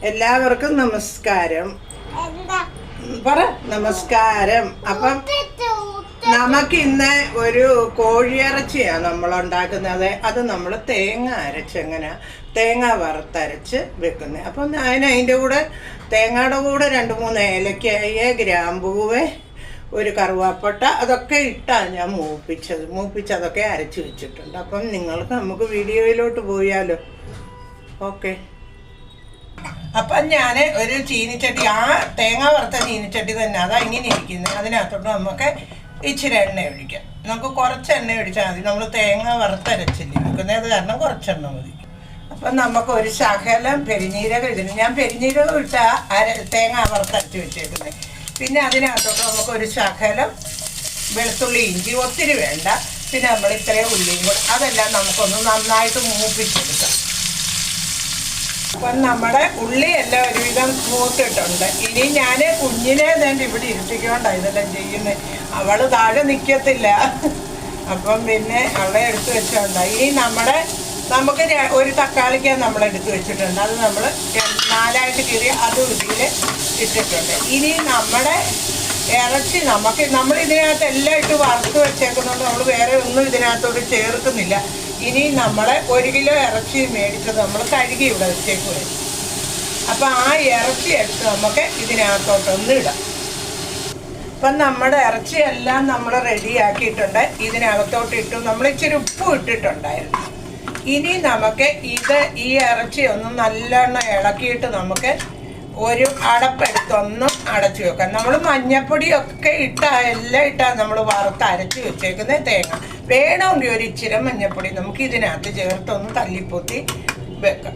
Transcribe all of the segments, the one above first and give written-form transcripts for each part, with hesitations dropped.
എല്ലാവർക്കും നമസ്കാരം. പറ നമസ്കാരം. അപ്പം നമുക്ക് ഇന്ന് ഒരു കോഴിയിറച്ചിയാണ് നമ്മൾ ഉണ്ടാക്കുന്നത്. അത് നമ്മൾ തേങ്ങ അരച്ചെങ്ങനെ തേങ്ങ വറുത്തരച്ച് വെക്കുന്നത്. അപ്പം അതിൻ്റെ കൂടെ തേങ്ങയുടെ കൂടെ 2-3 ഏലക്കായ, ഗ്രാമ്പൂവ്, ഒരു കറുവാപ്പട്ട അതൊക്കെ ഇട്ടാണ് ഞാൻ മൂപ്പിച്ചതൊക്കെ അരച്ച് വെച്ചിട്ടുണ്ട്. അപ്പം നമുക്ക് വീഡിയോയിലോട്ട് പോയാലോ? ഓക്കെ. അപ്പം ഞാൻ ഒരു ചീനിച്ചട്ടി, ആ തേങ്ങ വറുത്ത ചീനിച്ചട്ടി തന്നെ അതാ ഇങ്ങനെ ഇരിക്കുന്നത്. അതിനകത്തോട്ട് നമുക്ക് ഇച്ചിരി എണ്ണ ഒഴിക്കാം. നമുക്ക് കുറച്ച് എണ്ണ ഒഴിച്ചാൽ മതി. നമ്മൾ തേങ്ങ വറുത്തരച്ചില്ലേ വെക്കുന്നത്, അത് കാരണം കുറച്ചെണ്ണ മതി. അപ്പം നമുക്ക് ഒരു ശകലം പെരിഞ്ഞീരകം ഇതിന് ഞാൻ പെരിഞ്ഞീരകം ഇട്ടാൽ തേങ്ങ വറുത്തരച്ച് വെച്ചേക്കുന്നത്. പിന്നെ അതിനകത്തോട്ട് നമുക്ക് ഒരു ശകലം വെളുത്തുള്ളി, ഇഞ്ചി ഒത്തിരി വേണ്ട. പിന്നെ നമ്മൾ ഇത്രയും ഉള്ളിയും കൂടെ അതെല്ലാം നമുക്കൊന്ന് നന്നായിട്ട് മൂപ്പിച്ചെടുക്കാം. അപ്പം നമ്മുടെ ഉള്ളിയെല്ലാം ഒരുവിധം മൂത്തിട്ടുണ്ട്. ഇനി ഞാൻ കുഞ്ഞിനെ തന്നെ ഇവിടെ ഇരുത്തിക്കൊണ്ടാണ് ഇതെല്ലാം ചെയ്യുന്നത്. അവൾ താഴെ നിൽക്കത്തില്ല. അപ്പം പിന്നെ അവളെ എടുത്ത് വെച്ചോണ്ടാണ്. ഇനി നമുക്ക് ഒരു തക്കാളിക്ക നമ്മളെടുത്ത് വെച്ചിട്ടുണ്ട്. അത് നമ്മൾ 4ആയിട്ട് കീറി അതും ഇതിൽ ഇട്ടിട്ടുണ്ട്. ഇനി നമ്മുടെ ഇറച്ചി നമ്മൾ ഇതിനകത്ത് എല്ലാം ഇട്ട് വറുത്ത് വെച്ചേക്കുന്നതുകൊണ്ട് നമ്മൾ വേറെ ഒന്നും ഇതിനകത്തോട്ട് ചേർക്കുന്നില്ല. ഇനി നമ്മൾ 1 കിലോ ഇറച്ചി മേടിച്ചത് നമ്മൾ കഴുകി ഇവിടെ വെച്ചേക്കുക. അപ്പം ആ ഇറച്ചി എടുത്ത് നമുക്ക് ഇതിനകത്തോട്ടൊന്ന് ഇടാം. അപ്പം നമ്മുടെ ഇറച്ചിയെല്ലാം നമ്മൾ റെഡിയാക്കിയിട്ടുണ്ട്. ഇതിനകത്തോട്ട് ഇട്ടു. നമ്മൾ ഇച്ചിരി ഉപ്പും ഇട്ടിട്ടുണ്ടായിരുന്നു. ഇനി നമുക്ക് ഈ ഇറച്ചി ഒന്ന് നല്ലോണം ഇളക്കിയിട്ട് നമുക്ക് ഒരു അടപ്പെടുത്തൊന്നും അടച്ചു വെക്കാം. നമ്മൾ മഞ്ഞപ്പൊടിയൊക്കെ എല്ലാം ഇട്ടാൽ നമ്മൾ വറുത്ത് അരച്ച് വെച്ചേക്കുന്ന തേങ്ങ. വേണമെങ്കിൽ ഒരു ഇച്ചിരി മഞ്ഞപ്പൊടി നമുക്ക് ഇതിനകത്ത് ചേർത്തൊന്ന് തല്ലിപ്പൊത്തി വെക്കാം.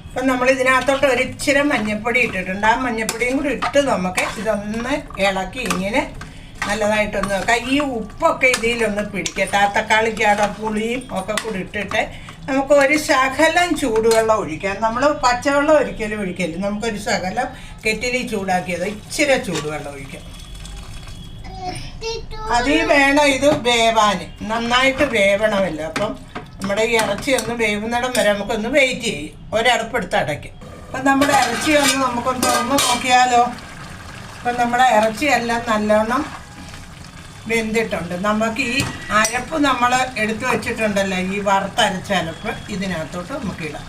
അപ്പം നമ്മൾ ഇതിനകത്തോട്ട് ഒരു ഇച്ചിരി മഞ്ഞപ്പൊടി ഇട്ടിട്ടുണ്ട്. ആ മഞ്ഞപ്പൊടിയും കൂടി ഇട്ട് നമുക്ക് ഇതൊന്ന് ഇളക്കി ഇങ്ങനെ നല്ലതായിട്ടൊന്ന് വെക്കാം. ഈ ഉപ്പൊക്കെ ഇതിലൊന്ന് പിടിക്കട്ടെ. ആ തക്കാളിക്കാടെ പുളിയും ഒക്കെ കൂടി ഇട്ടിട്ട് നമുക്ക് ഒരു ശകലം ചൂടുവെള്ളം ഒഴിക്കാം. നമ്മൾ പച്ചവെള്ളം ഒരിക്കലും നമുക്കൊരു ശകലം കെറ്റിലി ചൂടാക്കിയത് ഇച്ചിരി ചൂടുവെള്ളം ഒഴിക്കാം. അതിൽ വേണം ഇത് വേവാൻ, നന്നായിട്ട് വേവണമല്ലോ. അപ്പം നമ്മുടെ ഈ ഇറച്ചി ഒന്ന് വേവുന്നിടം വരെ നമുക്കൊന്ന് വെയിറ്റ് ചെയ്യും. ഒരടുപ്പെടുത്ത് അടയ്ക്കും. അപ്പം നമ്മുടെ ഇറച്ചി നമുക്കൊന്ന് തുറന്ന് നോക്കിയാലോ? അപ്പം നമ്മുടെ ഇറച്ചിയെല്ലാം നല്ലോണം വെന്തിട്ടുണ്ട്. നമുക്ക് ഈ അരപ്പ് നമ്മൾ എടുത്തു വെച്ചിട്ടുണ്ടല്ലോ, ഈ വറുത്തരച്ച അരപ്പ് ഇതിനകത്തോട്ട് നമുക്ക് ഇടാം.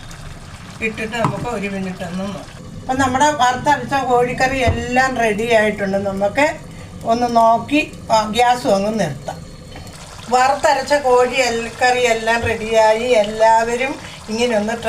ഇട്ടിട്ട് നമുക്ക് 1 മിനിറ്റ് ഒന്ന് നോക്കാം. അപ്പം നമ്മുടെ വറുത്തരച്ച കോഴിക്കറി എല്ലാം റെഡി ആയിട്ടുണ്ട്. നമുക്ക് ഒന്ന് നോക്കി ഗ്യാസും അങ്ങ് നിർത്താം. വറുത്തരച്ച കറി എല്ലാം റെഡിയായി. എല്ലാവരും ഇങ്ങനെ ഒന്ന് ട്രൈ